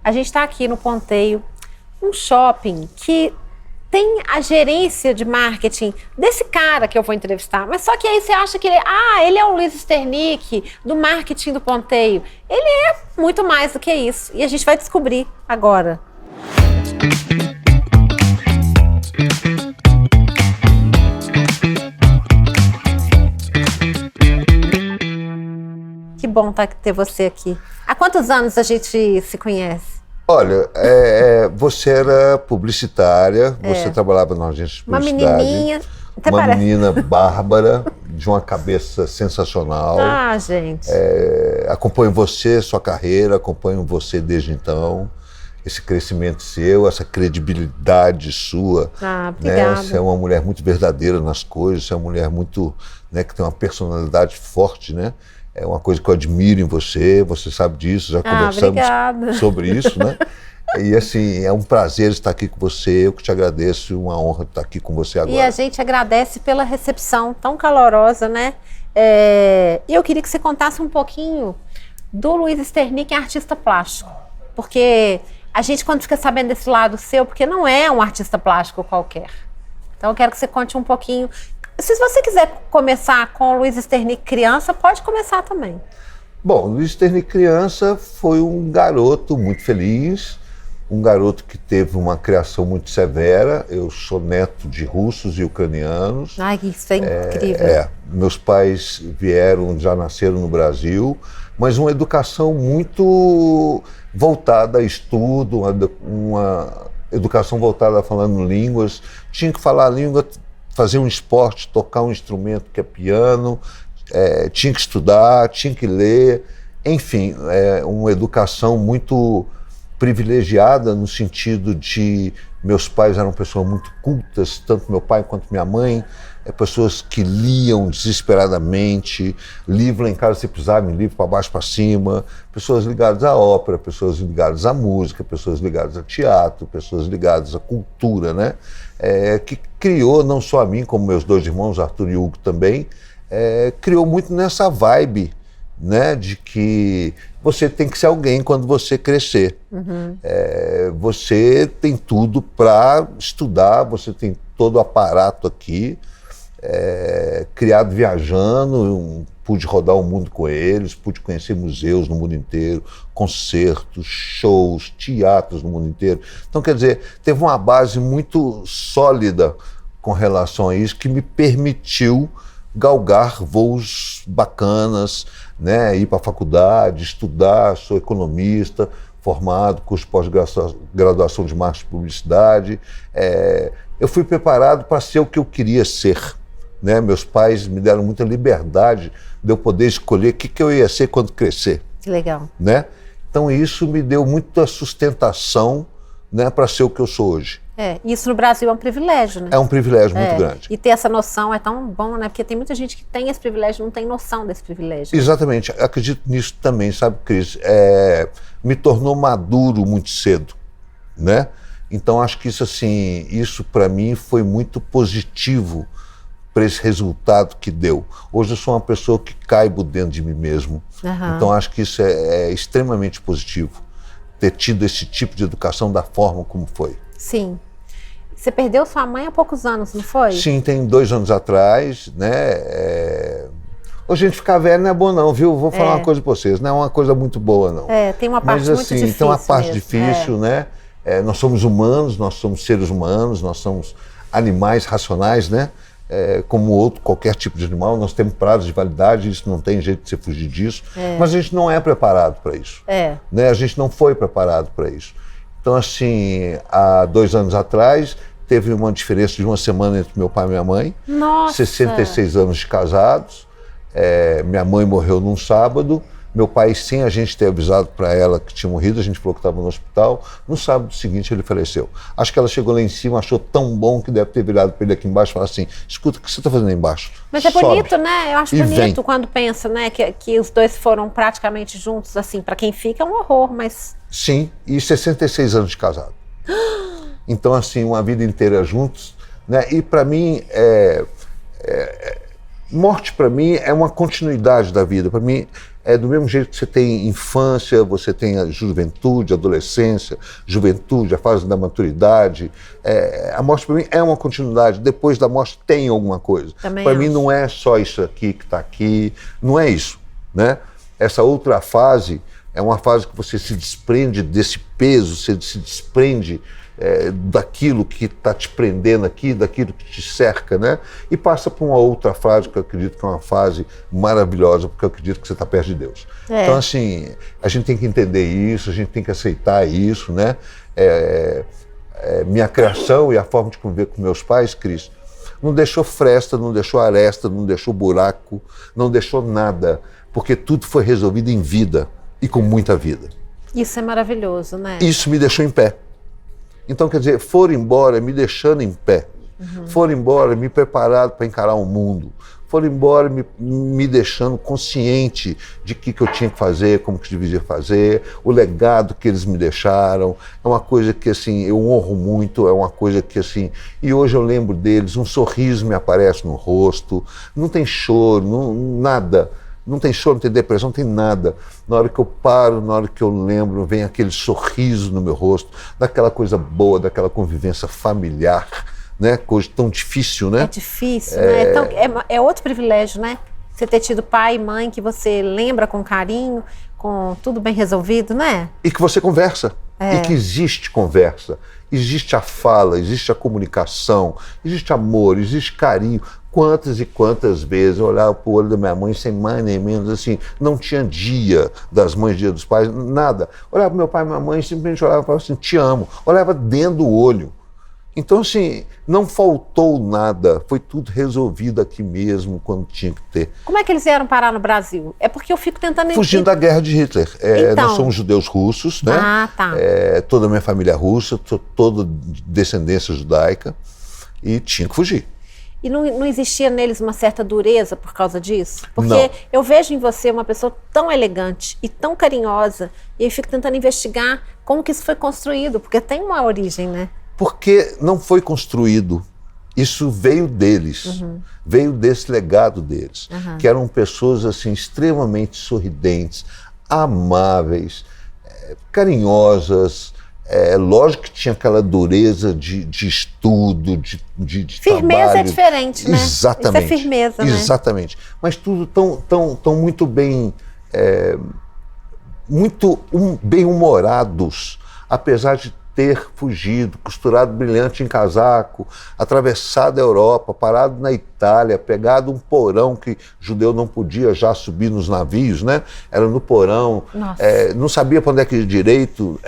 A gente está aqui no Ponteio, um shopping que tem a gerência de marketing desse cara que eu vou entrevistar. Mas só que aí você acha que ele é o Luiz Sternick, do marketing do Ponteio. Ele é muito mais do que isso. E a gente vai descobrir agora. Que bom ter você aqui. Há quantos anos a gente se conhece? Olha, você era publicitária, você trabalhava na agência de publicidade. Uma menininha, até uma parece. menina bárbara, de uma cabeça sensacional. Ah, gente. Acompanho você, sua carreira, acompanho você desde então. Esse crescimento seu, essa credibilidade sua. Ah, obrigada. Você é uma mulher muito verdadeira nas coisas, você é uma mulher muito, né, que tem uma personalidade forte, né? É uma coisa que eu admiro em você, você sabe disso, já conversamos sobre isso, né? E assim, é um prazer estar aqui com você, eu que te agradeço, uma honra estar aqui com você agora. E a gente agradece pela recepção tão calorosa, né? E eu queria que você contasse um pouquinho do Luiz Sternick, artista plástico, porque a gente quando fica sabendo desse lado seu, porque não é um artista plástico qualquer. Então eu quero que você conte um pouquinho. Se você quiser começar com o Luiz Sternick criança, pode começar também. Bom, o Luiz Sternick criança foi um garoto muito feliz, um garoto que teve uma criação muito severa. Eu sou neto de russos e ucranianos. Ai, isso é incrível. Meus pais já nasceram no Brasil, mas uma educação muito voltada a estudo, uma educação voltada a falando línguas. Tinha que falar a língua, fazer um esporte, tocar um instrumento que é piano, tinha que estudar, tinha que ler, enfim, uma educação muito privilegiada no sentido de meus pais eram pessoas muito cultas, tanto meu pai quanto minha mãe, pessoas que liam desesperadamente, livro lá em casa, se precisava, livro para baixo para cima, pessoas ligadas à ópera, pessoas ligadas à música, pessoas ligadas a teatro, pessoas ligadas à cultura, né? Que criou, não só a mim, como meus dois irmãos, Arthur e Hugo também, criou muito nessa vibe, né, de que você tem que ser alguém quando você crescer. Uhum. Você tem tudo para estudar, você tem todo o aparato aqui, criado viajando, pude rodar o mundo com eles, pude conhecer museus no mundo inteiro, concertos, shows, teatros no mundo inteiro. Então, quer dizer, teve uma base muito sólida com relação a isso que me permitiu galgar voos bacanas, né, ir para a faculdade, estudar, sou economista, formado, curso de pós-graduação de marketing e publicidade. Eu fui preparado para ser o que eu queria ser, né? Meus pais me deram muita liberdade de eu poder escolher o que eu ia ser quando crescer. Que legal. Né? Então isso me deu muita sustentação, né, para ser o que eu sou hoje. Isso no Brasil é um privilégio, né? É um privilégio muito grande. E ter essa noção é tão bom, né? Porque tem muita gente que tem esse privilégio e não tem noção desse privilégio. Exatamente. Acredito nisso também, sabe, Cris? Me tornou maduro muito cedo, né? Então acho que isso para mim foi muito positivo para esse resultado que deu. Hoje eu sou uma pessoa que caibo dentro de mim mesmo. Uhum. Então acho que isso é extremamente positivo, ter tido esse tipo de educação da forma como foi. Sim. Você perdeu sua mãe há poucos anos, não foi? Sim, tem 2 anos atrás, né? Hoje a gente ficar velho não é bom não, viu? Vou falar uma coisa para vocês, não é uma coisa muito boa não. Tem uma parte muito difícil. Tem uma parte mesmo. difícil, né? Nós somos humanos, nós somos seres humanos, nós somos animais racionais, né? Como qualquer tipo de animal, nós temos prazos de validade, isso não tem jeito de você fugir disso, mas a gente não é preparado para isso. Né? A gente não foi preparado para isso. Então, há 2 anos atrás, teve uma diferença de 1 semana entre meu pai e minha mãe. Nossa! 66 anos de casados. Minha mãe morreu num sábado. Meu pai, sem a gente ter avisado para ela que tinha morrido, a gente falou que estava no hospital. No sábado seguinte, ele faleceu. Acho que ela chegou lá em cima, achou tão bom que deve ter virado para ele aqui embaixo e falar assim: escuta, o que você está fazendo aí embaixo? Mas é bonito, né? Eu acho bonito vem. Quando pensa, né, que os dois foram praticamente juntos, assim, para quem fica é um horror, mas... Sim, e 66 anos de casado. Então, uma vida inteira juntos, né? E para mim, morte para mim é uma continuidade da vida. Para mim, do mesmo jeito que você tem infância, você tem a juventude, adolescência, juventude, a fase da maturidade. A morte para mim é uma continuidade. Depois da morte tem alguma coisa. Para mim não é só isso aqui que está aqui, não é isso, né? Essa outra fase é uma fase que você se desprende desse peso, você se desprende daquilo que está te prendendo aqui, daquilo que te cerca, né? E passa por uma outra fase que eu acredito que é uma fase maravilhosa, porque eu acredito que você está perto de Deus. Então, assim, a gente tem que entender isso, a gente tem que aceitar isso, né? Minha criação e a forma de conviver com meus pais, Cris, não deixou fresta, não deixou aresta, não deixou buraco, não deixou nada, porque tudo foi resolvido em vida e com muita vida. Isso é maravilhoso, né? Isso me deixou em pé. Então, quer dizer, foram embora me deixando em pé, foram embora me preparado para encarar o mundo, foram embora me deixando consciente de que eu tinha que fazer, como que devia fazer, o legado que eles me deixaram, é uma coisa que, assim, eu honro muito, é uma coisa que, assim, e hoje eu lembro deles, um sorriso me aparece no rosto, não tem choro, nada. Não tem choro, não tem depressão, não tem nada. Na hora que eu paro, na hora que eu lembro, vem aquele sorriso no meu rosto, daquela coisa boa, daquela convivência familiar, né? Coisa tão difícil, né? É difícil, né? Então, é outro privilégio, né? Você ter tido pai e mãe que você lembra com carinho, com tudo bem resolvido, né? E que você conversa. E que existe conversa. Existe a fala, existe a comunicação, existe amor, existe carinho. Quantas e quantas vezes eu olhava para o olho da minha mãe sem mais nem menos, assim, não tinha dia das mães, dia dos pais, nada. Olhava para meu pai e minha mãe, simplesmente olhava e falava assim, te amo. Olhava dentro do olho. Então, assim, não faltou nada, foi tudo resolvido aqui mesmo, quando tinha que ter. Como é que eles vieram parar no Brasil? É porque eu fico tentando... Fugindo da guerra de Hitler. Então... Nós somos judeus russos, né? Tá. Toda a minha família é russa, toda descendência judaica, e tinha que fugir. E não existia neles uma certa dureza por causa disso? Porque não. Eu vejo em você uma pessoa tão elegante e tão carinhosa, e eu fico tentando investigar como que isso foi construído, porque tem uma origem, né? Porque não foi construído. Isso veio deles, veio desse legado deles, que eram pessoas assim extremamente sorridentes, amáveis, carinhosas. Lógico que tinha aquela dureza de estudo, de firmeza trabalho. É diferente, né? Exatamente. Isso é firmeza, né? Exatamente. Mas tudo tão muito bem, muito bem-humorados, apesar de ter fugido, costurado brilhante em casaco, atravessado a Europa, parado na Itália, pegado um porão que judeu não podia já subir nos navios, né? Era no porão, não sabia para onde é que ia direito.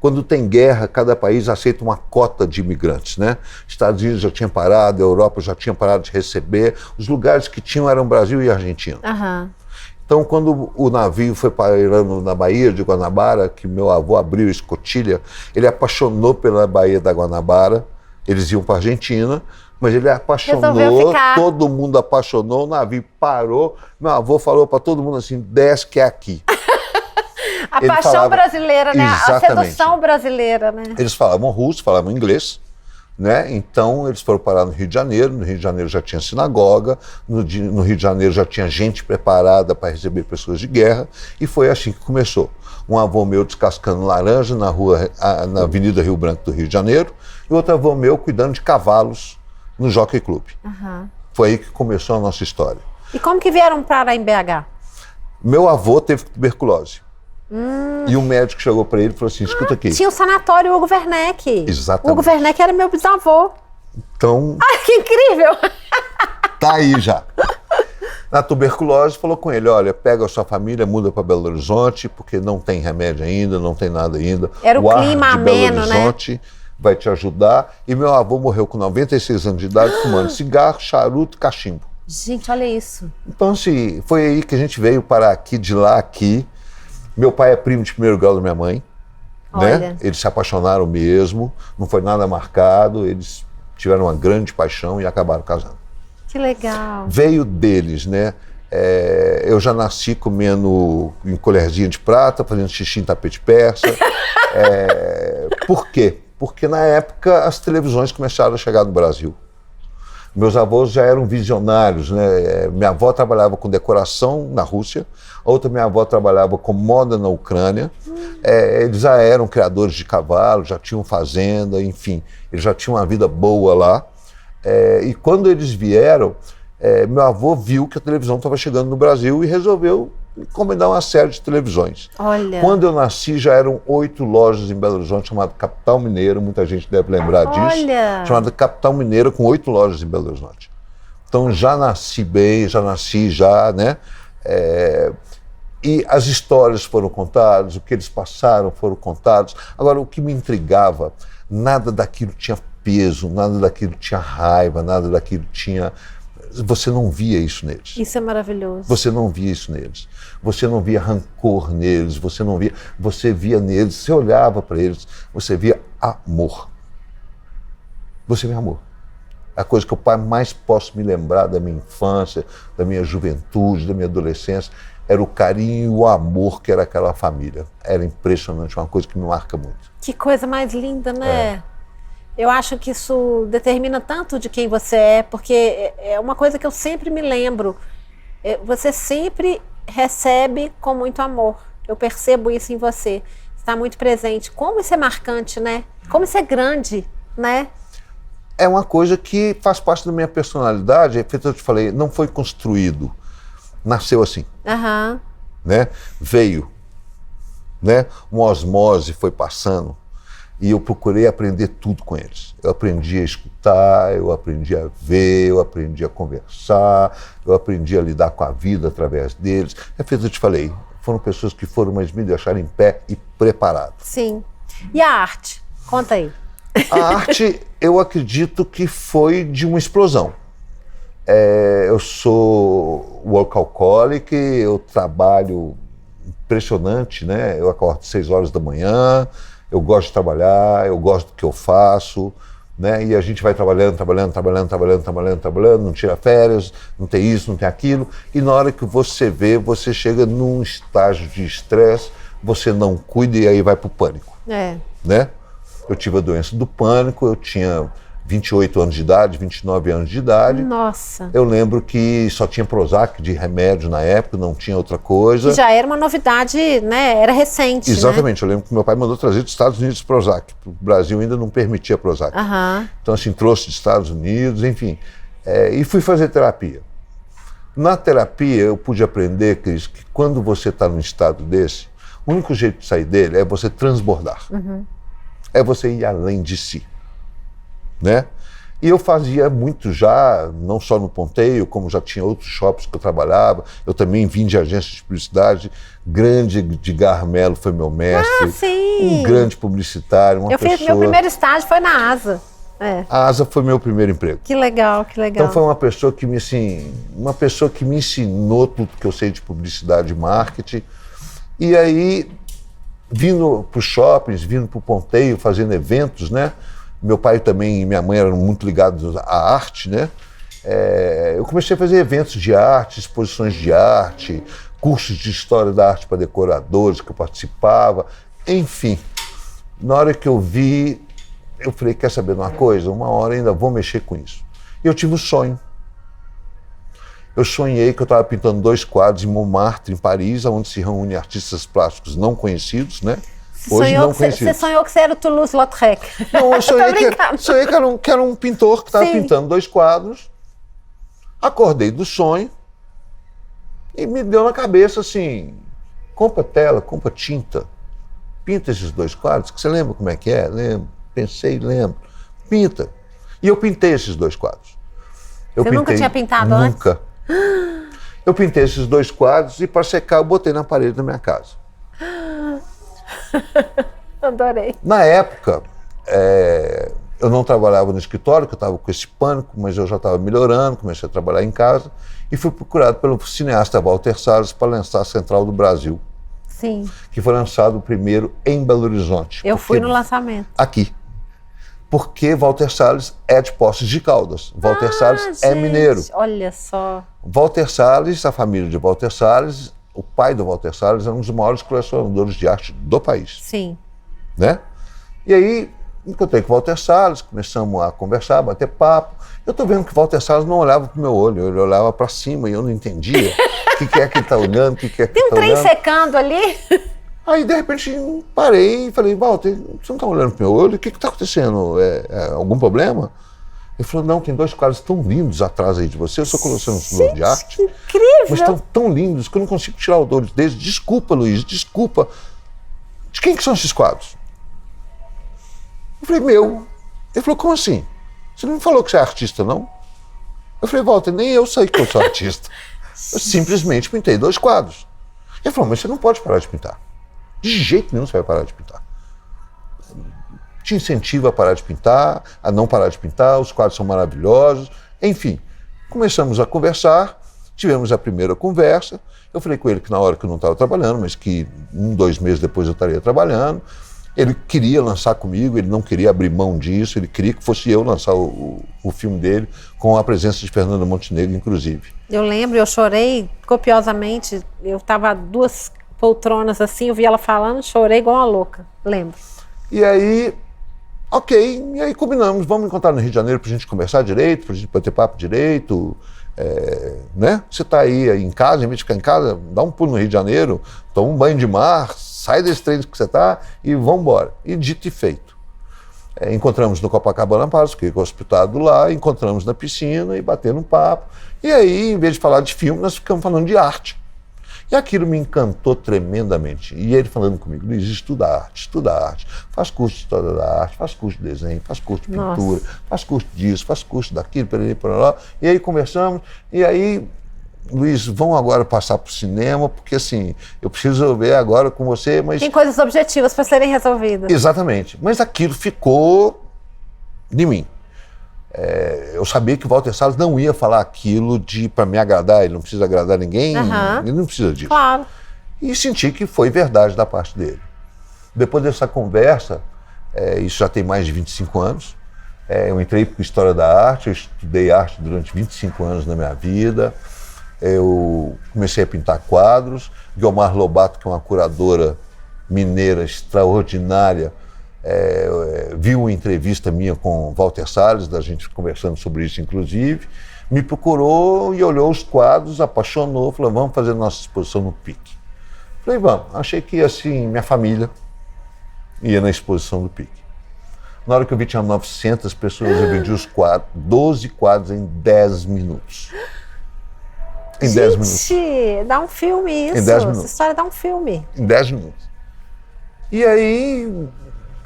Quando tem guerra, cada país aceita uma cota de imigrantes, né? Estados Unidos já tinha parado, a Europa já tinha parado de receber, os lugares que tinham eram Brasil e Argentina. Então, quando o navio foi parando na Baía de Guanabara, que meu avô abriu a escotilha, ele apaixonou pela Baía da Guanabara, eles iam para a Argentina, mas ele apaixonou, todo mundo apaixonou, o navio parou, meu avô falou para todo mundo assim, desce que é aqui. A paixão brasileira, né? Exatamente. A sedução brasileira, né? Eles falavam russo, falavam inglês, né? Então eles foram parar no Rio de Janeiro. No Rio de Janeiro já tinha sinagoga, no Rio de Janeiro já tinha gente preparada para receber pessoas de guerra, e foi assim que começou. Um avô meu descascando laranja na Avenida Rio Branco do Rio de Janeiro, e outro avô meu cuidando de cavalos no Jockey Club. Foi aí que começou a nossa história. E como que vieram parar em BH? Meu avô teve tuberculose. E um médico chegou para ele e falou assim, escuta aqui. Tinha o sanatório Hugo Werneck. Exatamente. Hugo Werneck era meu bisavô. Então... que incrível! Tá aí já. Na tuberculose, falou com ele, olha, pega a sua família, muda para Belo Horizonte, porque não tem remédio ainda, não tem nada ainda. Era o clima ameno, Belo Horizonte, né? Vai te ajudar. E meu avô morreu com 96 anos de idade, fumando cigarro, charuto e cachimbo. Gente, olha isso. Então, assim, foi aí que a gente veio parar aqui, de lá aqui. Meu pai é primo de primeiro grau da minha mãe, né? Eles se apaixonaram mesmo, não foi nada marcado, eles tiveram uma grande paixão e acabaram casando. Que legal. Veio deles, né? Eu já nasci comendo em colherzinha de prata, fazendo xixi em tapete persa. Por quê? Porque na época as televisões começaram a chegar no Brasil. Meus avós já eram visionários, né? Minha avó trabalhava com decoração na Rússia, a outra minha avó trabalhava com moda na Ucrânia. Eles já eram criadores de cavalo, já tinham fazenda, enfim, eles já tinham uma vida boa lá. E quando eles vieram, meu avô viu que a televisão estava chegando no Brasil e resolveu encomendar uma série de televisões. Olha. Quando eu nasci, já eram 8 lojas em Belo Horizonte, chamada Capital Mineiro, muita gente deve lembrar disso. Olha. Chamada Capital Mineiro, com 8 lojas em Belo Horizonte. Então já nasci bem, né? E as histórias foram contadas, o que eles passaram foram contados. Agora, o que me intrigava, nada daquilo tinha peso, nada daquilo tinha raiva, nada daquilo tinha... Você não via isso neles. Isso é maravilhoso. Você não via isso neles. Você não via rancor neles, você via neles, você olhava para eles, você via amor. Você via amor. A coisa que eu mais posso me lembrar da minha infância, da minha juventude, da minha adolescência, era o carinho e o amor que era aquela família. Era impressionante, uma coisa que me marca muito. Que coisa mais linda, né? Eu acho que isso determina tanto de quem você é, porque é uma coisa que eu sempre me lembro. Você sempre recebe com muito amor. Eu percebo isso em você. Está muito presente. Como isso é marcante, né? Como isso é grande, né? É uma coisa que faz parte da minha personalidade. Eu te falei, não foi construído. Nasceu assim. Aham. Né? Veio. Né? Uma osmose foi passando. E eu procurei aprender tudo com eles. Eu aprendi a escutar, eu aprendi a ver, eu aprendi a conversar, eu aprendi a lidar com a vida através deles. Eu te falei, foram pessoas que foram, mas me deixaram em pé e preparado. Sim. E a arte? Conta aí. A arte, eu acredito que foi de uma explosão. Eu sou workaholic, eu trabalho impressionante, né? Eu acordo 6 horas da manhã, eu gosto de trabalhar, eu gosto do que eu faço, né? E a gente vai trabalhando, não tira férias, não tem isso, não tem aquilo. E na hora que você vê, você chega num estágio de estresse, você não cuida e aí vai pro pânico. Né? Eu tive a doença do pânico, eu tinha 28 anos de idade, 29 anos de idade. Nossa. Eu lembro que só tinha Prozac de remédio na época, não tinha outra coisa. Que já era uma novidade, né? Era recente, Exatamente. Né? Eu lembro que meu pai mandou trazer dos Estados Unidos Prozac. O Brasil ainda não permitia Prozac. Então, assim, trouxe dos Estados Unidos, enfim. E fui fazer terapia. Na terapia, eu pude aprender, Cris, que quando você está num estado desse, o único jeito de sair dele é você transbordar. É você ir além de si. Né? E eu fazia muito já, não só no Ponteio, como já tinha outros shoppings que eu trabalhava. Eu também vim de agência de publicidade. Grande Edgar Mello foi meu mestre. Sim. Um grande publicitário, uma pessoa... Meu primeiro estágio foi na ASA. A ASA foi meu primeiro emprego. Que legal, que legal. Então foi uma pessoa que me ensinou tudo que eu sei de publicidade e marketing. E aí, vindo para os shoppings, vindo para o Ponteio, fazendo eventos, né? Meu pai também e minha mãe eram muito ligados à arte, né? Eu comecei a fazer eventos de arte, exposições de arte, cursos de história da arte para decoradores que eu participava. Enfim, na hora que eu vi, eu falei, quer saber de uma coisa? Uma hora ainda vou mexer com isso. E eu tive um sonho. Eu sonhei que eu estava pintando 2 quadros em Montmartre, em Paris, onde se reúnem artistas plásticos não conhecidos, né? Hoje não conhecidos. Você sonhou que você era o Toulouse-Lautrec. Não, eu sonhei que era um pintor que estava pintando 2 quadros. Acordei do sonho e me deu na cabeça assim, compra tela, compra tinta, pinta esses 2 quadros, que você lembra como é que é? Lembro, pensei, lembro. Pinta. E eu pintei esses 2 quadros. Você nunca tinha pintado antes? Nunca. Eu pintei esses 2 quadros e para secar eu botei na parede da minha casa. Adorei. Na época, eu não trabalhava no escritório, que eu estava com esse pânico, mas eu já estava melhorando, comecei a trabalhar em casa e fui procurado pelo cineasta Walter Salles para lançar a Central do Brasil. Sim. Que foi lançado primeiro em Belo Horizonte. Eu fui no lançamento. Aqui. Porque Walter Salles é de Poços de Caldas. Walter Salles é mineiro. Olha só. Walter Salles, a família de Walter Salles, o pai do Walter Salles era um dos maiores colecionadores de arte do país. Sim. Né? E aí encontrei com o Walter Salles, começamos a conversar, bater papo. Eu estou vendo que o Walter Salles não olhava para o meu olho, ele olhava para cima e eu não entendia o que é que ele está olhando, o que é que Tem ele um está trem olhando. secando ali. Aí, de repente, parei e falei, Walter, você não está olhando para o meu olho? O que está acontecendo? É algum problema? Ele falou, não, tem 2 quadros tão lindos atrás aí de você, eu sou colecionador de arte. Que incrível! Mas estão tão lindos que eu não consigo tirar o olho deles. Desculpa, Luiz, desculpa. De quem que são esses quadros? Eu falei, meu. Ele falou, como assim? Você não me falou que você é artista, não? Eu falei, Walter, nem eu sei que eu sou artista. Eu simplesmente pintei 2 quadros. Ele falou, mas você não pode parar de pintar. De jeito nenhum você vai parar de pintar. Te incentiva a parar de pintar, a não parar de pintar, os quadros são maravilhosos. Enfim, começamos a conversar, tivemos a primeira conversa. Eu falei com ele que na hora que eu não estava trabalhando, mas que 1, 2 meses depois eu estaria trabalhando. Ele queria lançar comigo, ele não queria abrir mão disso, ele queria que fosse eu lançar o filme dele, com a presença de Fernanda Montenegro, inclusive. Eu lembro, eu chorei copiosamente, eu estava 2 poltronas assim, eu vi ela falando, chorei igual uma louca, lembro. E aí, ok, e aí combinamos, vamos encontrar no Rio de Janeiro pra gente conversar direito, pra gente bater papo direito, né? Você tá aí em casa, em vez de ficar em casa, dá um pulo no Rio de Janeiro, toma um banho de mar, sai desse trem que você tá e vamos embora. E dito e feito. Encontramos no Copacabana Palace, fiquei hospitado lá, encontramos na piscina e batendo um papo. E aí, em vez de falar de filme, nós ficamos falando de arte. E aquilo me encantou tremendamente. E ele falando comigo, Luiz, estuda arte, faz curso de história da arte, faz curso de desenho, faz curso de pintura, faz curso disso, faz curso daquilo, por lá. E aí conversamos, e aí, Luiz, vamos agora passar para o cinema, porque assim, eu preciso ver agora com você, mas... Tem coisas objetivas para serem resolvidas. Exatamente, mas aquilo ficou de mim. Eu sabia que o Walter Salles não ia falar aquilo para me agradar, ele não precisa agradar ninguém, ele não precisa disso. Claro. E senti que foi verdade da parte dele. Depois dessa conversa, isso já tem mais de 25 anos, eu entrei para a História da Arte, eu estudei arte durante 25 anos na minha vida, eu comecei a pintar quadros, Guiomar Lobato, que é uma curadora mineira extraordinária, viu uma entrevista minha com Walter Salles, da gente conversando sobre isso inclusive, me procurou e olhou os quadros, apaixonou, falou, vamos fazer nossa exposição no PIC. Falei, vamos. Achei que assim, minha família ia na exposição do PIC. Na hora que eu vi tinha 900 pessoas, eu vendi os quadros, 12 quadros em 10 minutos. Em 10 minutos. Gente, dá um filme isso. Em 10 minutos. Essa história dá um filme. Em 10 minutos. E aí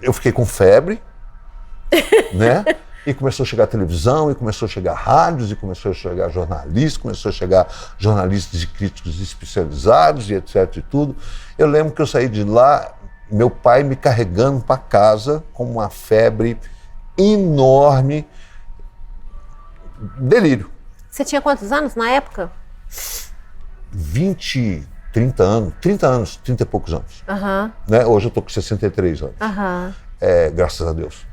eu fiquei com febre, né? E começou a chegar televisão, e começou a chegar rádios, e começou a chegar jornalistas, começou a chegar jornalistas e críticos especializados, e etc. e tudo. Eu lembro que eu saí de lá, meu pai me carregando para casa com uma febre enorme, delírio. Você tinha quantos anos na época? 20, 30 anos, 30 e poucos anos. Né? Hoje eu estou com 63 anos, graças a Deus.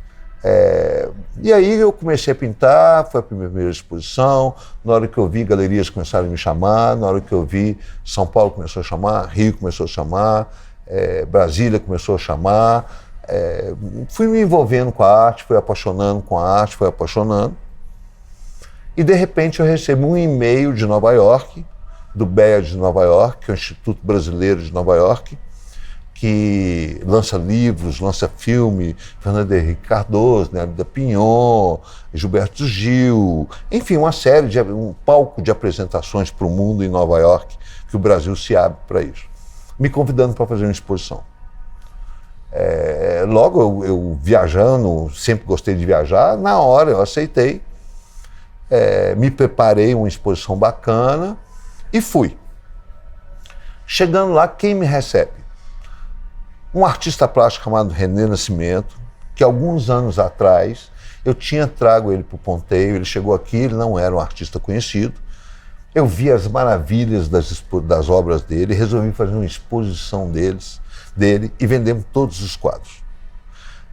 E aí eu comecei a pintar, foi a primeira exposição, na hora que eu vi galerias começaram a me chamar, na hora que eu vi São Paulo começou a chamar, Rio começou a chamar, Brasília começou a chamar, fui me envolvendo com a arte, fui apaixonando com a arte, fui apaixonando, e de repente eu recebo um e-mail de Nova York, do BEA de Nova York, que é o Instituto Brasileiro de Nova York, que lança livros, lança filme, Fernando Henrique Cardoso, né, da Pinhon, Gilberto Gil, enfim, uma série, um palco de apresentações para o mundo em Nova York, que o Brasil se abre para isso, me convidando para fazer uma exposição. Logo eu viajando, sempre gostei de viajar, na hora eu aceitei, me preparei uma exposição bacana e fui. Chegando lá, quem me recebe? Um artista plástico chamado René Nascimento, que alguns anos atrás eu tinha trago ele para o Ponteio, ele chegou aqui, ele não era um artista conhecido, eu vi as maravilhas das obras dele, resolvi fazer uma exposição dele e vendemos todos os quadros.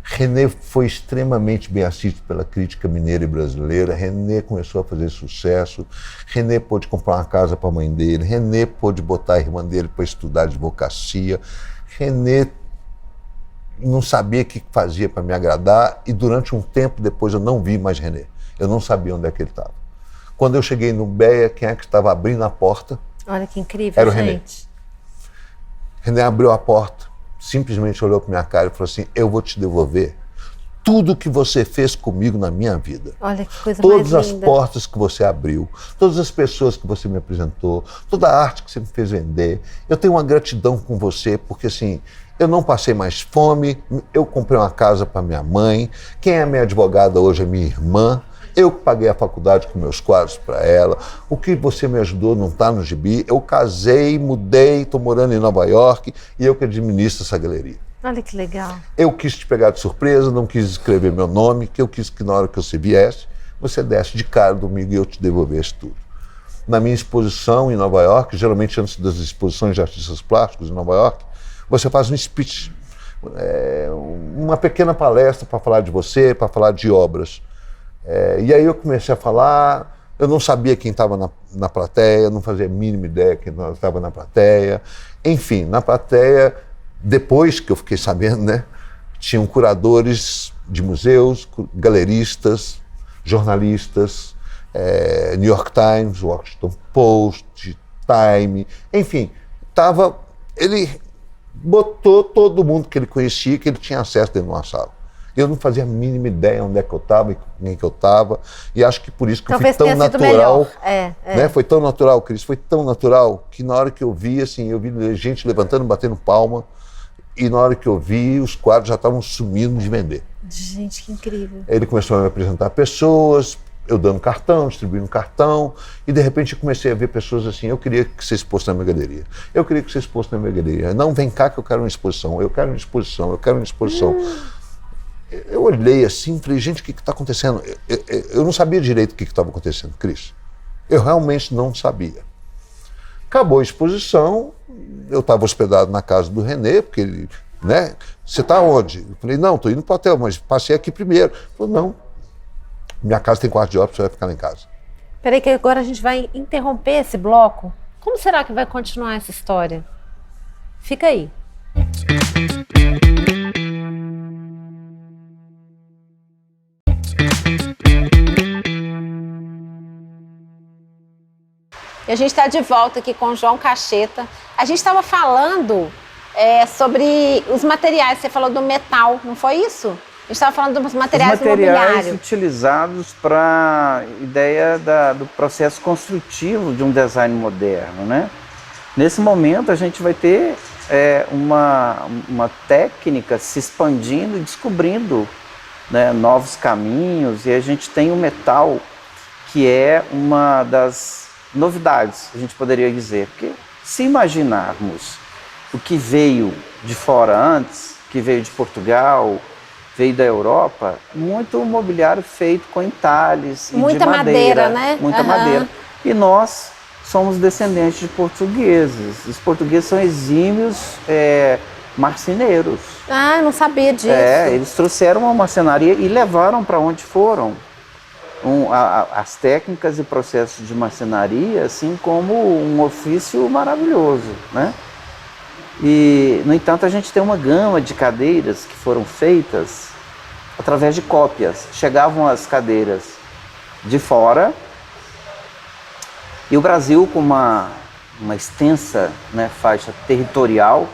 René foi extremamente bem assistido pela crítica mineira e brasileira, René começou a fazer sucesso, René pôde comprar uma casa para a mãe dele, René pôde botar a irmã dele para estudar advocacia, René não sabia o que fazia para me agradar e durante um tempo depois eu não vi mais René. Eu não sabia onde é que ele estava. Quando eu cheguei no BEA, quem é que estava abrindo a porta? Olha que incrível, era o gente. René abriu a porta, simplesmente olhou para minha cara e falou assim, eu vou te devolver tudo que você fez comigo na minha vida. Olha que coisa Todas mais linda. as portas que você abriu, todas as pessoas que você me apresentou, toda a arte que você me fez vender. Eu tenho uma gratidão com você, porque assim, eu não passei mais fome, eu comprei uma casa para minha mãe, quem é minha advogada hoje é minha irmã, eu que paguei a faculdade com meus quadros para ela, o que você me ajudou não está no gibi, eu casei, mudei, estou morando em Nova York e eu que administro essa galeria. Olha que legal. Eu quis te pegar de surpresa, não quis escrever meu nome, que eu quis que na hora que você viesse, você desse de cara comigo e eu te devolvesse tudo. Na minha exposição em Nova York, geralmente antes das exposições de artistas plásticos em Nova York, você faz um speech, uma pequena palestra para falar de você, para falar de obras. E aí eu comecei a falar, eu não sabia quem estava na plateia, não fazia a mínima ideia quem estava na plateia. Enfim, na plateia, depois que eu fiquei sabendo, né, tinham curadores de museus, galeristas, jornalistas, New York Times, Washington Post, Time, enfim, ele botou todo mundo que ele conhecia, que ele tinha acesso dentro de uma sala. Eu não fazia a mínima ideia onde é que eu estava e com quem que eu estava, e acho que por isso que Talvez foi tão natural. Né? Foi tão natural, Cris, foi tão natural que na hora que eu vi, assim, eu vi gente levantando, batendo palma, e na hora que eu vi, os quadros já estavam sumindo de vender. Gente, que incrível. Ele começou a me apresentar pessoas, eu dando cartão, distribuindo cartão, e de repente eu comecei a ver pessoas assim, eu queria que você exposse na minha galeria. Eu queria que você exposse na minha galeria. Não, vem cá que eu quero uma exposição, eu quero uma exposição, eu quero uma exposição. Eu olhei assim e falei, gente, o que está acontecendo? Eu não sabia direito o que estava acontecendo, Cris. Eu realmente não sabia. Acabou a exposição, eu estava hospedado na casa do René, porque ele, né, você está onde? Eu falei, não, estou indo para o hotel, mas passei aqui primeiro. Ele falou, não, minha casa tem quarto de hóspede, você vai ficar lá em casa. Peraí que agora a gente vai interromper esse bloco. Como será que vai continuar essa história? Fica aí. E a gente está de volta aqui com o João Cacheta. A gente estava falando sobre os materiais. Você falou do metal, não foi isso? A gente estava falando dos materiais imobiliários. Utilizados para a ideia do processo construtivo de um design moderno, né? Nesse momento a gente vai ter uma técnica se expandindo e descobrindo, né, novos caminhos, e a gente tem o metal, que é uma das novidades, a gente poderia dizer, porque se imaginarmos o que veio de fora antes, que veio de Portugal, veio da Europa, muito mobiliário feito com entalhes e muita de madeira, né? Muita madeira. E nós somos descendentes de portugueses. Os portugueses são exímios marceneiros. Ah, eu não sabia disso. Eles trouxeram uma marcenaria e levaram para onde foram. As técnicas e processos de marcenaria, assim como um ofício maravilhoso, né? E, no entanto, a gente tem uma gama de cadeiras que foram feitas através de cópias. Chegavam as cadeiras de fora e o Brasil, com uma extensa, né, faixa territorial,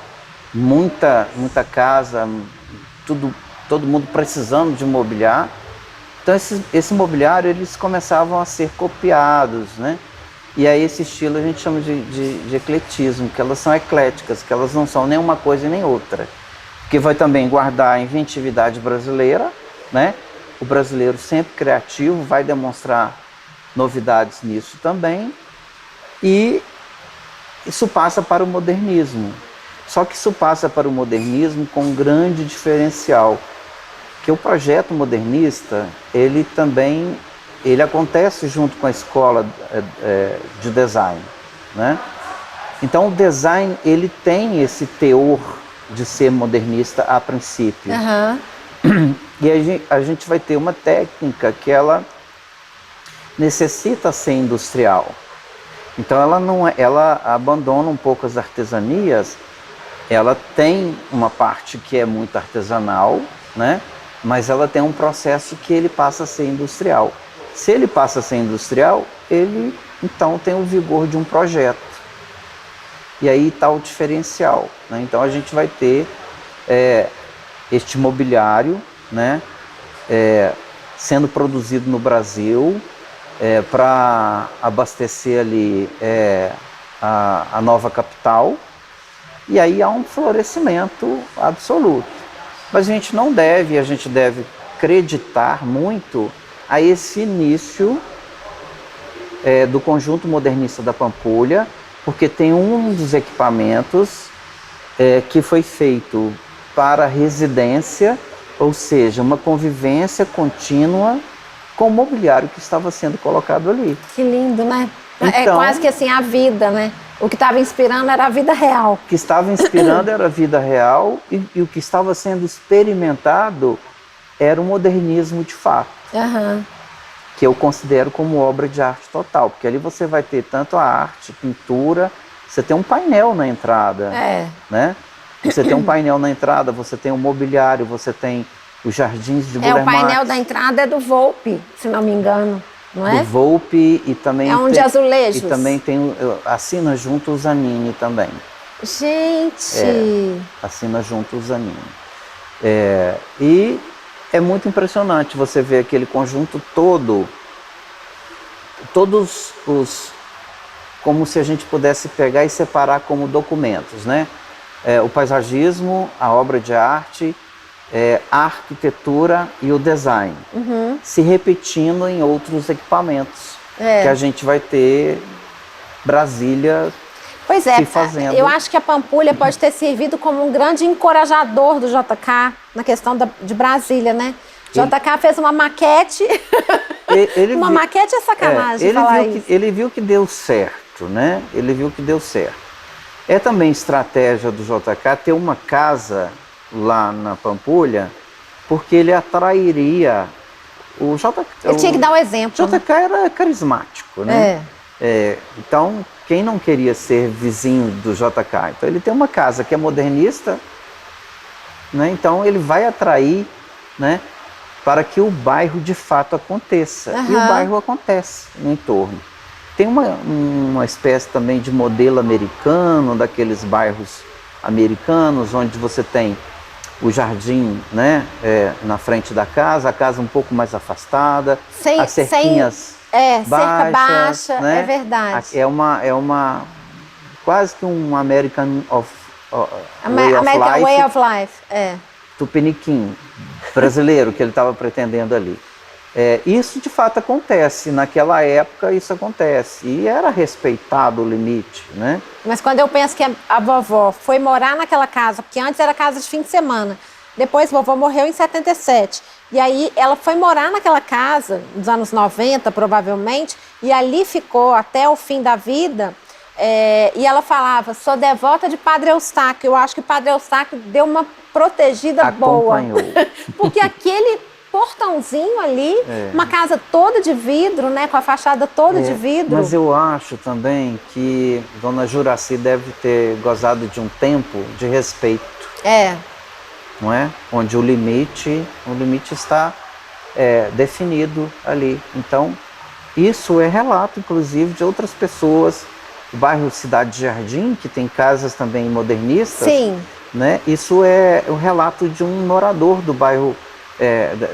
muita casa, todo mundo precisando de mobiliar. Então esse mobiliário, eles começavam a ser copiados, né? E aí esse estilo a gente chama de ecletismo, que elas são ecléticas, que elas não são nem uma coisa nem outra. Que vai também guardar a inventividade brasileira, né? O brasileiro sempre criativo vai demonstrar novidades nisso também. E isso passa para o modernismo. Só que isso passa para o modernismo com um grande diferencial, que o projeto modernista, ele acontece junto com a escola de design, né? Então o design, ele tem esse teor de ser modernista a princípio. Uhum. E a gente vai ter uma técnica que ela necessita ser industrial. Então ela abandona um pouco as artesanias ela tem uma parte que é muito artesanal, né? Mas ela tem um processo que ele passa a ser industrial. Se ele passa a ser industrial, ele então tem o vigor de um projeto. E aí está o diferencial, né? Então a gente vai ter este mobiliário, né? Sendo produzido no Brasil para abastecer ali a nova capital. E aí há um florescimento absoluto. Mas a gente deve acreditar muito a esse início do conjunto modernista da Pampulha, porque tem um dos equipamentos que foi feito para residência, ou seja, uma convivência contínua com o mobiliário que estava sendo colocado ali. Que lindo, né? É Então, quase que assim a vida, né? O que estava inspirando era a vida real. O que estava inspirando era a vida real e o que estava sendo experimentado era o modernismo de fato. Uhum. Que eu considero como obra de arte total, porque ali você vai ter tanto a arte, pintura, você tem um painel na entrada, né? Você tem um painel na entrada, você tem um mobiliário, você tem os jardins de Guilherme O painel da entrada é do Volpe, se não me engano, não é? Do Volpe e também é um de azulejos. E também tem, assina junto o Zanini também. Gente! Assina junto o Zanini. E é muito impressionante você ver aquele conjunto todo, todos os, como se a gente pudesse pegar e separar como documentos, né? O paisagismo, a obra de arte, a arquitetura e o design, se repetindo em outros equipamentos, que a gente vai ter Brasília Pois é, se fazendo. Eu acho que a Pampulha pode ter servido como um grande encorajador do JK na questão de Brasília, né? JK fez uma maquete, maquete é sacanagem falar isso. Ele viu que deu certo, né? Ele viu que deu certo. É também estratégia do JK ter uma casa lá na Pampulha, porque ele atrairia o JK. Ele tinha que dar o exemplo. O JK era carismático, né? Então, quem não queria ser vizinho do JK? Então, ele tem uma casa que é modernista, né? Então, ele vai atrair, né, para que o bairro de fato aconteça. E o bairro acontece no entorno. Tem uma espécie também de modelo americano, daqueles bairros americanos, onde você tem o jardim, né, na frente da casa, a casa um pouco mais afastada, as cerquinhas baixas, cerca baixa, né? É verdade. É uma quase que um American Way of Life, Tupiniquim brasileiro que ele estava pretendendo ali. Isso de fato acontece, naquela época isso acontece, e era respeitado o limite, né? Mas quando eu penso que a vovó foi morar naquela casa, porque antes era casa de fim de semana, depois a vovó morreu em 77, e aí ela foi morar naquela casa, nos anos 90 provavelmente, e ali ficou até o fim da vida, e ela falava, sou devota de Padre Eustáquio. Eu acho que Padre Eustáquio deu uma protegida Acompanhou. boa, porque aquele portãozinho ali, uma casa toda de vidro, né, com a fachada toda de vidro. Mas eu acho também que Dona Juraci deve ter gozado de um tempo de respeito. Não é? Onde o limite está definido ali. Então, isso é relato, inclusive, de outras pessoas. O bairro Cidade Jardim, que tem casas também modernistas. Sim. Né? Isso é o relato de um morador do bairro,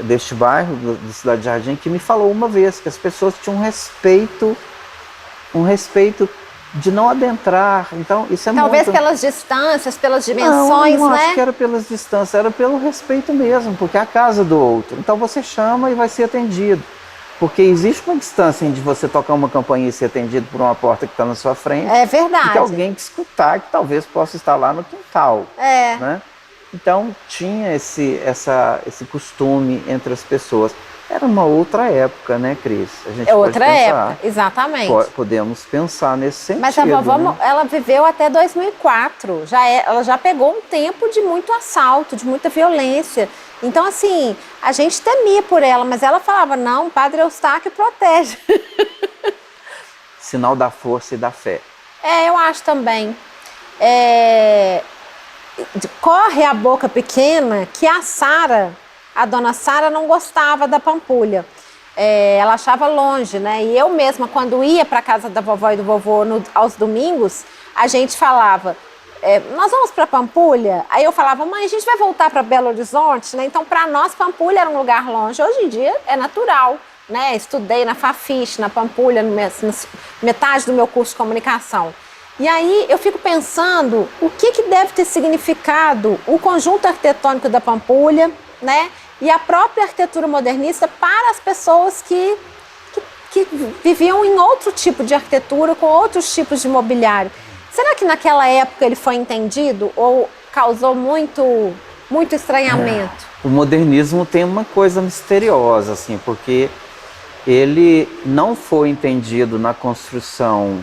deste bairro, do Cidade Jardim, que me falou uma vez que as pessoas tinham um respeito de não adentrar. Então, isso é talvez muito... pelas distâncias, pelas dimensões, não né? acho que era pelas distâncias, era pelo respeito mesmo, porque é a casa do outro. Então você chama e vai ser atendido. Porque existe uma distância entre você tocar uma campainha e ser atendido por uma porta que está na sua frente. É verdade. E que alguém que escutar, que talvez possa estar lá no quintal. Né? Então tinha esse costume entre as pessoas. Era uma outra época, né, Cris? A gente outra época, exatamente. Podemos pensar nesse sentido. Mas a vovó, né? ela viveu até 2004. Ela já pegou um tempo de muito assalto, de muita violência. Então, assim, a gente temia por ela, mas ela falava, não, Padre Eustáquio protege. Sinal da força e da fé. Eu acho também. corre a boca pequena que a dona Sara não gostava da Pampulha. Ela achava longe, né? E eu mesma, quando ia para casa da vovó e do vovô aos domingos, a gente falava, nós vamos para Pampulha? Aí eu falava, mãe, a gente vai voltar para Belo Horizonte, né? Então, para nós, Pampulha era um lugar longe. Hoje em dia é natural, né? Estudei na Fafiche, na Pampulha, metade do meu curso de comunicação. E aí eu fico pensando o que deve ter significado o conjunto arquitetônico da Pampulha, né? E a própria arquitetura modernista para as pessoas que viviam em outro tipo de arquitetura, com outros tipos de mobiliário. Será que naquela época ele foi entendido ou causou muito estranhamento? O modernismo tem uma coisa misteriosa, assim, porque ele não foi entendido na construção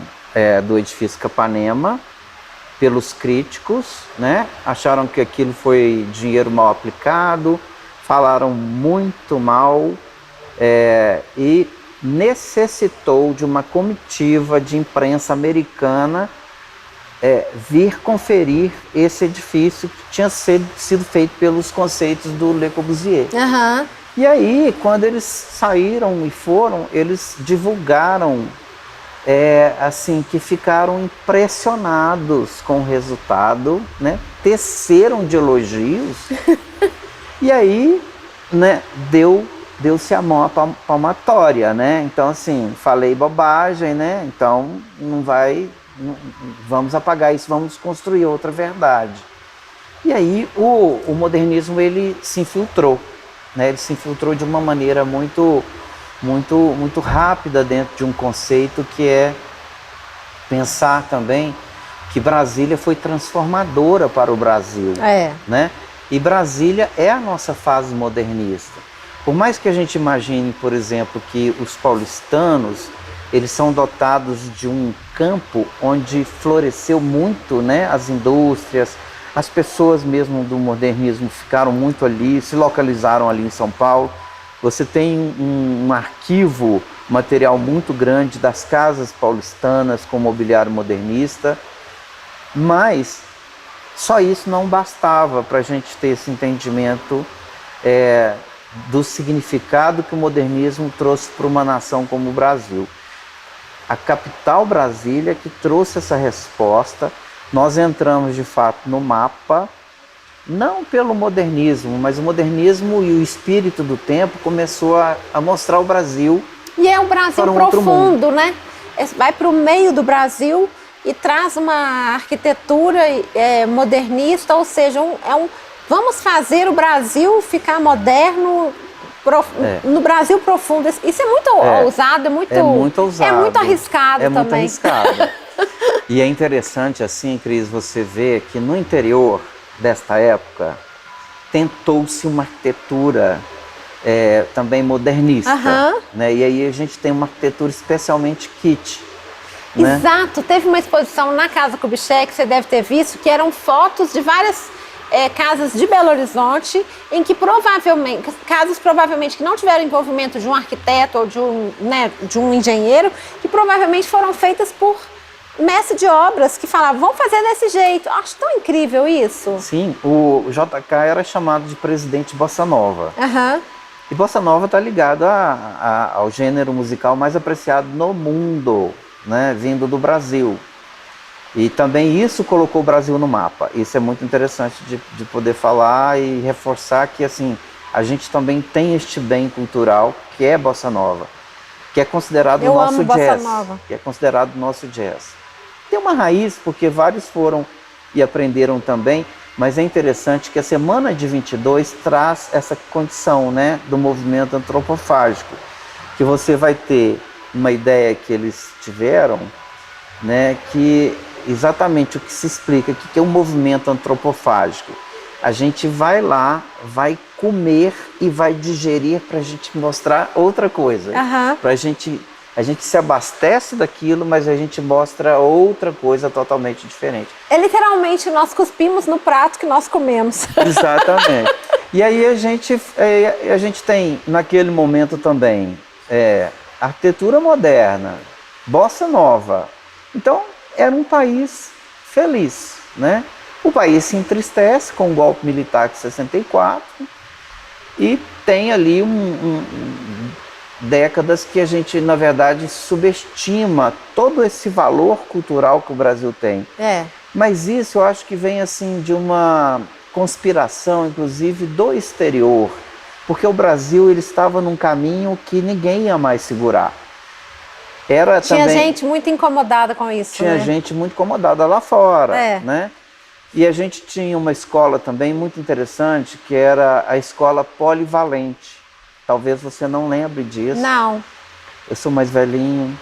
do edifício Capanema pelos críticos, né? Acharam que aquilo foi dinheiro mal aplicado, falaram muito mal e necessitou de uma comitiva de imprensa americana vir conferir esse edifício que tinha sido feito pelos conceitos do Le Corbusier. Uhum. E aí, quando eles saíram e foram, eles divulgaram assim, que ficaram impressionados com o resultado, né? Teceram de elogios. E aí, né, deu-se a mão à palmatória, né? Então, assim, falei bobagem, né? Então, vamos apagar isso, vamos construir outra verdade. E aí, o modernismo, ele se infiltrou, né? Ele se infiltrou de uma maneira muito rápida dentro de um conceito que é pensar também que Brasília foi transformadora para o Brasil, né? E Brasília é a nossa fase modernista. Por mais que a gente imagine, por exemplo, que os paulistanos, eles são dotados de um campo onde floresceu muito, né, as indústrias, as pessoas mesmo do modernismo ficaram muito ali, se localizaram ali em São Paulo. Você tem um arquivo material muito grande das casas paulistanas com mobiliário modernista, mas só isso não bastava para a gente ter esse entendimento do significado que o modernismo trouxe para uma nação como o Brasil. A capital Brasília que trouxe essa resposta. Nós entramos de fato no mapa, não pelo modernismo, mas o modernismo e o espírito do tempo começou a mostrar o Brasil. E é um Brasil profundo, né? Vai para o meio do Brasil e traz uma arquitetura modernista, ou seja, vamos fazer o Brasil ficar moderno no Brasil profundo. Isso é muito ousado, é muito ousado. É muito arriscado também. Muito arriscado. E é interessante, assim, Cris, você vê que no interior desta época tentou-se uma arquitetura também modernista, né? E aí a gente tem uma arquitetura especialmente kitsch. Exato, né? Teve uma exposição na Casa Kubitschek, você deve ter visto, que eram fotos de várias casas de Belo Horizonte, em que provavelmente que não tiveram envolvimento de um arquiteto ou de um engenheiro, que provavelmente foram feitas por mestre de obras que falavam, vamos fazer desse jeito. Acho tão incrível isso. Sim, o JK era chamado de presidente Bossa Nova. E Bossa Nova está ligado ao gênero musical mais apreciado no mundo, né, vindo do Brasil. E também isso colocou o Brasil no mapa. Isso é muito interessante de poder falar e reforçar que, assim, a gente também tem este bem cultural que é Bossa Nova, que é considerado o nosso jazz. Que é considerado o nosso jazz. Tem uma raiz, porque vários foram e aprenderam também, mas é interessante que a Semana de 22 traz essa condição, né, do movimento antropofágico, que você vai ter uma ideia que eles tiveram, né, que exatamente o que se explica, o que é um movimento antropofágico. A gente vai lá, vai comer e vai digerir para a gente mostrar outra coisa. Pra a gente se abastece daquilo, mas a gente mostra outra coisa totalmente diferente. Literalmente, nós cuspimos no prato que nós comemos. Exatamente. E aí a gente tem, naquele momento também, arquitetura moderna, bossa nova. Então, era um país feliz, né? O país se entristece com o golpe militar de 64 e tem ali décadas que a gente, na verdade, subestima todo esse valor cultural que o Brasil tem. Mas isso eu acho que vem assim de uma conspiração, inclusive, do exterior, porque o Brasil ele estava num caminho que ninguém ia mais segurar. Tinha gente muito incomodada com isso, Tinha gente muito incomodada lá fora, né? E a gente tinha uma escola também muito interessante, que era a escola polivalente. Talvez você não lembre disso. Não. Eu sou mais velhinho.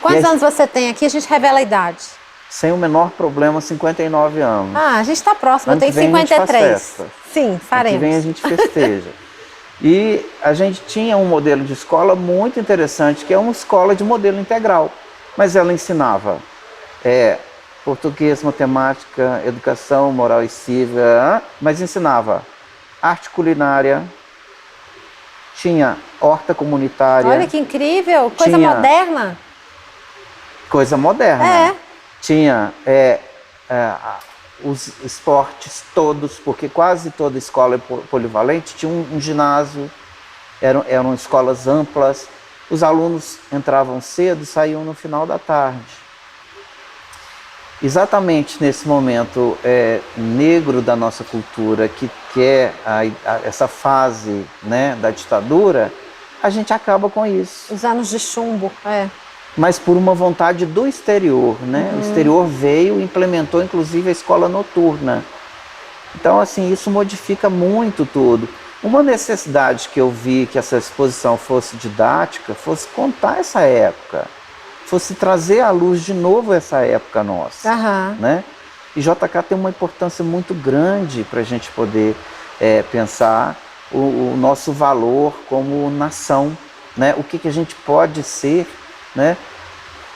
Quantos anos você tem aqui? A gente revela a idade. Sem o menor problema, 59 anos. Ah, a gente está próximo, eu tenho 53. Sim, faremos. Ano que vem a gente festeja. E a gente tinha um modelo de escola muito interessante, que é uma escola de modelo integral. Mas ela ensinava português, matemática, educação, moral e cívica, mas ensinava arte culinária, tinha horta comunitária. Olha que incrível, coisa moderna. Coisa moderna. Tinha os esportes todos, porque quase toda escola polivalente tinha um ginásio, eram escolas amplas, os alunos entravam cedo e saíam no final da tarde. Exatamente nesse momento negro da nossa cultura, que é essa fase, né, da ditadura, a gente acaba com isso. Os anos de chumbo, Mas por uma vontade do exterior, né? O exterior veio e implementou, inclusive, a escola noturna. Então, assim, isso modifica muito tudo. Uma necessidade que eu vi que essa exposição fosse didática, fosse contar essa época, fosse trazer à luz de novo essa época nossa, né? E JK tem uma importância muito grande para a gente poder pensar o nosso valor como nação, né? O que a gente pode ser, né?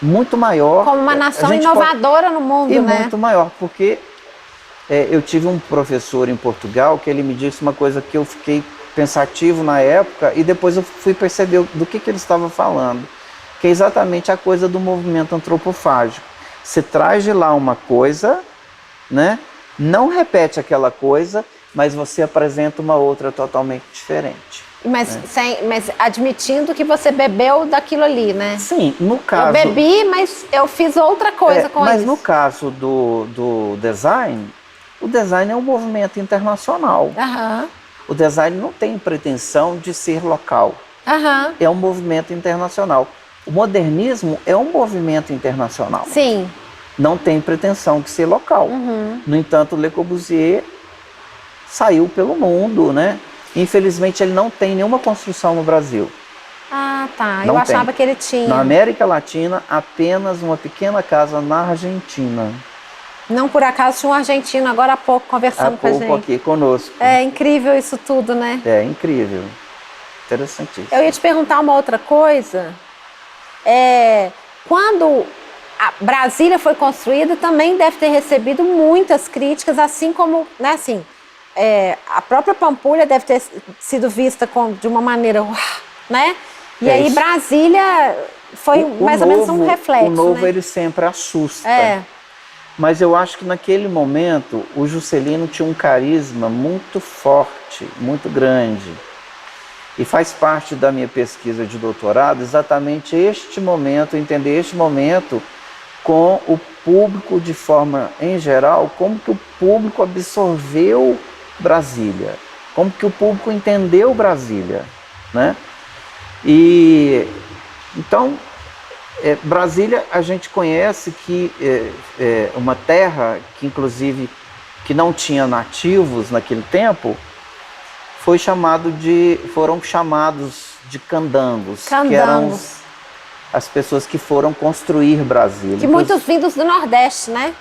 Muito maior. Como uma nação inovadora no mundo, e né? Muito maior, porque eu tive um professor em Portugal que ele me disse uma coisa que eu fiquei pensativo na época e depois eu fui perceber do que ele estava falando, que é exatamente a coisa do movimento antropofágico. Você traz de lá uma coisa, né? Não repete aquela coisa, mas você apresenta uma outra totalmente diferente. Mas admitindo que você bebeu daquilo ali, né? Sim, no caso... Eu bebi, mas eu fiz outra coisa com isso. Mas no caso do design, o design é um movimento internacional. O design não tem pretensão de ser local. É um movimento internacional. O modernismo é um movimento internacional. Sim. Não tem pretensão de ser local. No entanto, Le Corbusier saiu pelo mundo, né? Infelizmente, ele não tem nenhuma construção no Brasil. Ah, tá. Não eu achava tem. que ele tinha. Na América Latina, apenas uma pequena casa na Argentina. Não por acaso tinha um argentino agora há pouco conversando com a gente. Aqui conosco. É incrível isso tudo, né? É incrível. Interessantíssimo. Eu ia te perguntar uma outra coisa. Quando a Brasília foi construída, também deve ter recebido muitas críticas, assim como, né, assim, a própria Pampulha deve ter sido vista de uma maneira, né? E aí Brasília foi mais ou menos um reflexo. O novo, né? Ele sempre assusta. Mas eu acho que naquele momento o Juscelino tinha um carisma muito forte, muito grande. E faz parte da minha pesquisa de doutorado exatamente este momento, entender este momento com o público de forma em geral, como que o público absorveu Brasília, como que o público entendeu Brasília, né? E então Brasília a gente conhece que é uma terra que inclusive que não tinha nativos naquele tempo, foram chamados de candangos, que eram as pessoas que foram construir Brasília. Que muitos vindos do Nordeste, né?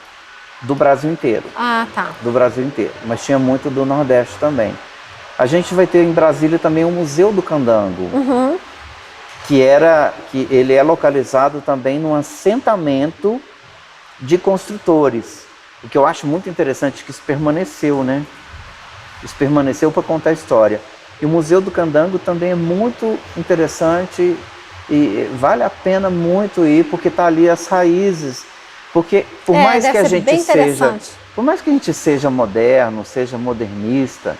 Do Brasil inteiro. Ah, tá. Do Brasil inteiro, mas tinha muito do Nordeste também. A gente vai ter em Brasília também o Museu do Candango, que ele é localizado também num assentamento de construtores. O que eu acho muito interessante que isso permaneceu, né? Isso permaneceu para contar a história. E o Museu do Candango também é muito interessante e vale a pena muito ir, porque está ali as raízes. Porque por mais que a deve ser bem gente seja, interessante. por mais que a gente seja moderno, seja modernista,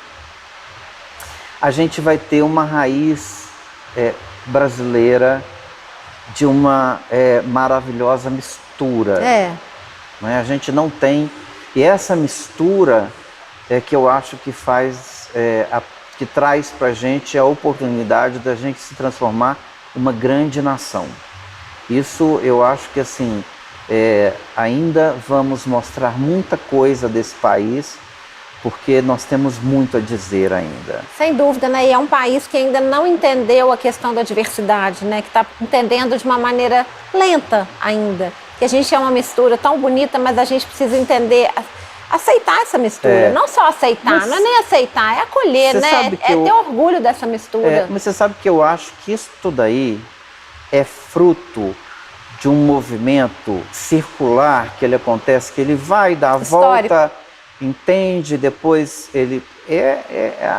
a gente vai ter uma raiz brasileira de uma maravilhosa mistura. Né? A gente não tem, e essa mistura é que eu acho que faz, que traz para a gente a oportunidade da gente se transformar uma grande nação. Isso eu acho que assim, ainda vamos mostrar muita coisa desse país, porque nós temos muito a dizer ainda. Sem dúvida, né? E é um país que ainda não entendeu a questão da diversidade, né? Que está entendendo de uma maneira lenta ainda. Que a gente é uma mistura tão bonita, mas a gente precisa entender, aceitar essa mistura. Não só aceitar, não é nem aceitar, é acolher, né? É ter orgulho dessa mistura. Mas você sabe que eu acho que isso tudo aí é fruto de um movimento circular que ele acontece, que ele vai dar a volta, entende, depois ele...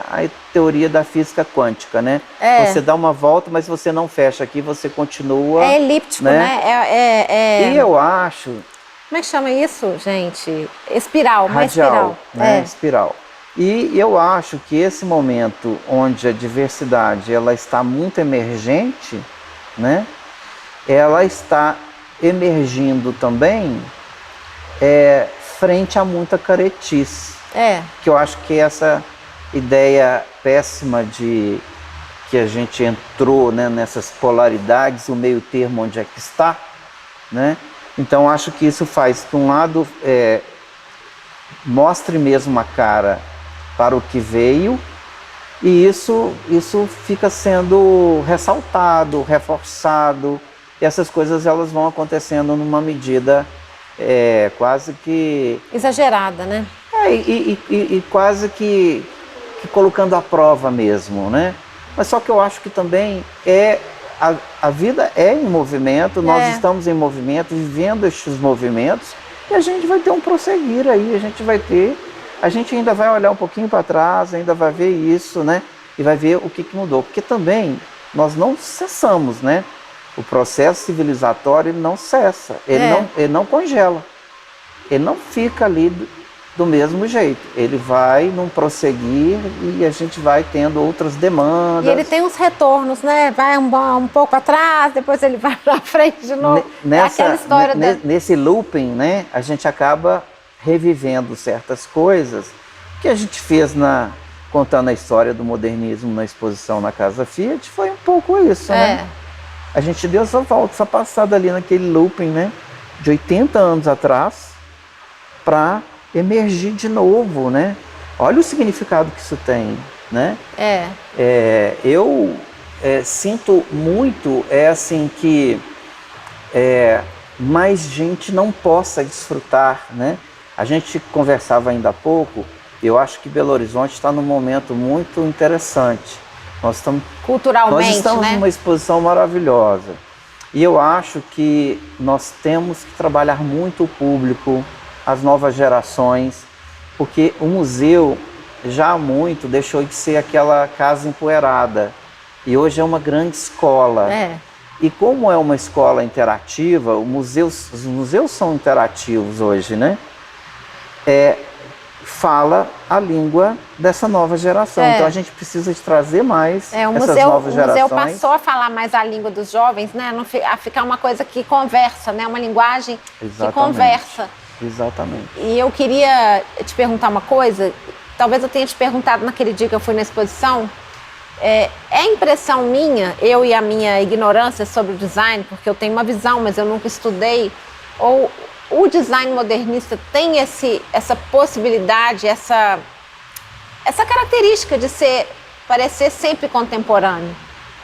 a teoria da física quântica, né? Você dá uma volta, mas você não fecha aqui, você continua... É elíptico, né? E eu acho... Como é que chama isso, gente? Espiral, uma radial, espiral. Né? Espiral. E eu acho que esse momento onde a diversidade ela está muito emergente, né? Ela está emergindo também frente a muita caretice. Que eu acho que essa ideia péssima de que a gente entrou, né, nessas polaridades, o meio termo onde é que está, né? Então acho que isso faz que um lado mostre mesmo a cara para o que veio, e isso fica sendo ressaltado, reforçado, e essas coisas elas vão acontecendo numa medida quase que... exagerada, né? E quase que colocando à prova mesmo, né? Mas só que eu acho que também a vida é em movimento, nós estamos em movimento, vivendo estes movimentos, e a gente vai ter um prosseguir aí, a gente ainda vai olhar um pouquinho para trás, ainda vai ver isso, né? E vai ver o que mudou, porque também nós não cessamos, né? O processo civilizatório ele não cessa, ele não congela, ele não fica ali do mesmo jeito. Ele vai num prosseguir e a gente vai tendo outras demandas. E ele tem uns retornos, né? Vai um pouco atrás, depois ele vai para frente de novo. Aquela história nesse looping, né? A gente acaba revivendo certas coisas que a gente fez contando a história do modernismo na exposição na Casa Fiat, foi um pouco isso, né? A gente deu essa volta, essa passada ali naquele looping, né? De 80 anos atrás, para emergir de novo, né? Olha o significado que isso tem, né? Eu sinto muito, assim, que mais gente não possa desfrutar, né? A gente conversava ainda há pouco, eu acho que Belo Horizonte está num momento muito interessante. Nós estamos né? numa exposição maravilhosa. E eu acho que nós temos que trabalhar muito o público, as novas gerações, porque o museu já há muito deixou de ser aquela casa empoeirada. E hoje é uma grande escola. E como é uma escola interativa, os museus são interativos hoje, né? Fala a língua dessa nova geração. Então a gente precisa de trazer mais essas novas gerações. O museu passou a falar mais a língua dos jovens, né? A ficar uma coisa que conversa, né? Uma linguagem que conversa. Exatamente. E eu queria te perguntar uma coisa, talvez eu tenha te perguntado naquele dia que eu fui na exposição. É impressão minha, eu e a minha ignorância sobre o design, porque eu tenho uma visão, mas eu nunca estudei, ou o design modernista tem essa possibilidade, essa característica de parecer sempre contemporâneo?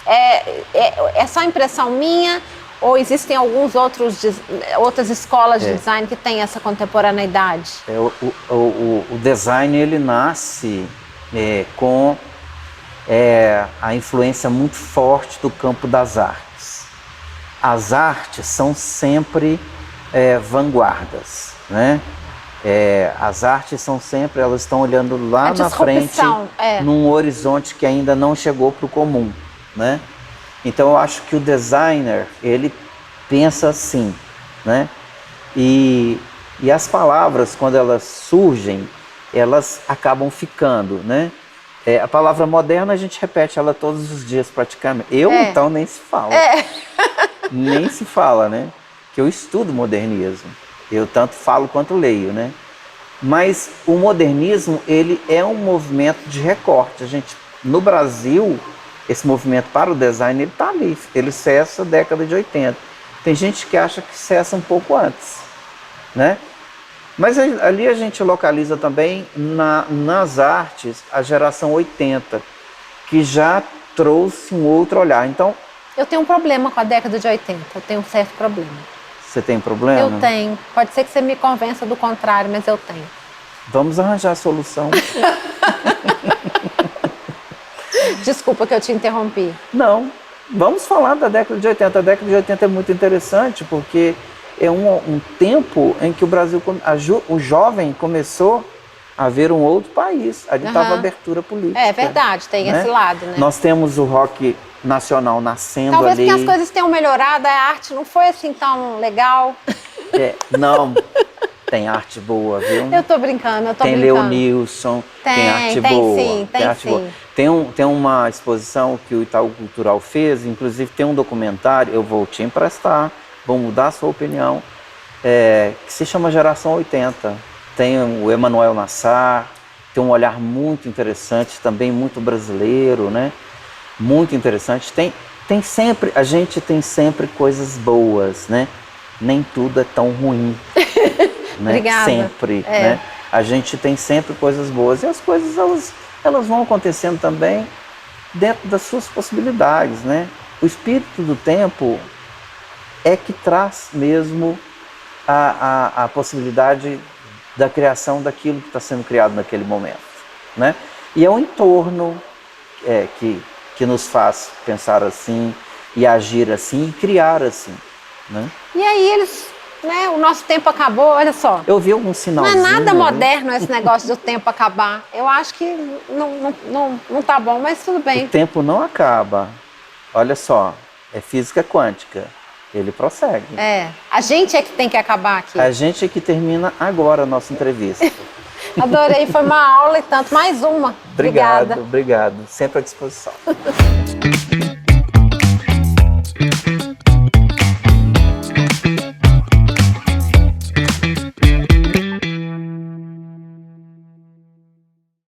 É só impressão minha, ou existem outras escolas de design que têm essa contemporaneidade? O design ele nasce com a influência muito forte do campo das artes. As artes são sempre vanguardas, né? As artes são sempre, elas estão olhando lá na frente, num horizonte que ainda não chegou para o comum, né? Então eu acho que o designer, ele pensa assim, né? E as palavras, quando elas surgem, elas acabam ficando, né? A palavra moderna, a gente repete ela todos os dias praticamente. Então, nem se fala. Nem se fala, né? Que eu estudo modernismo. Eu tanto falo quanto leio, né? Mas o modernismo, ele é um movimento de recorte. No Brasil, esse movimento para o design, ele está ali. Ele cessa na década de 80. Tem gente que acha que cessa um pouco antes, né? Mas ali a gente localiza também nas artes a geração 80, que já trouxe um outro olhar. Então, eu tenho um problema com a década de 80, eu tenho um certo problema. Você tem problema? Eu tenho. Pode ser que você me convença do contrário, mas eu tenho. Vamos arranjar a solução. Desculpa que eu te interrompi. Não, vamos falar da década de 80. A década de 80 é muito interessante porque é um tempo em que o Brasil, o jovem começou a ver um outro país. Ali estava a abertura política. É verdade, tem esse lado, né? Nós temos o rock nacional nascendo Talvez ali. porque as coisas tenham melhorado, a arte não foi assim tão legal. Não, tem arte boa, viu? Eu tô brincando, eu tô tem brincando. Leonilson, tem arte tem boa. Sim, tem arte sim. boa. Tem uma exposição que o Itaú Cultural fez, inclusive tem um documentário, eu vou te emprestar, vou mudar a sua opinião, que se chama Geração 80. Tem o Emanuel Nassar, tem um olhar muito interessante, também muito brasileiro, né? Muito interessante. A gente tem sempre coisas boas, né? Nem tudo é tão ruim. Né? Obrigada. Sempre, né? A gente tem sempre coisas boas e as coisas elas vão acontecendo também dentro das suas possibilidades, né? O espírito do tempo é que traz mesmo a possibilidade da criação daquilo que está sendo criado naquele momento, né? E é o entorno que nos faz pensar assim e agir assim e criar assim, né? E aí né, o nosso tempo acabou, olha só. Eu vi algum sinalzinho. Não é nada moderno esse negócio do tempo acabar. Eu acho que não tá bom, mas tudo bem. O tempo não acaba. Olha só, é física quântica. Ele prossegue. A gente é que tem que acabar aqui. A gente é que termina agora a nossa entrevista. Adorei, foi uma aula e tanto. Mais uma. Obrigado, Obrigada. obrigado. Sempre à disposição.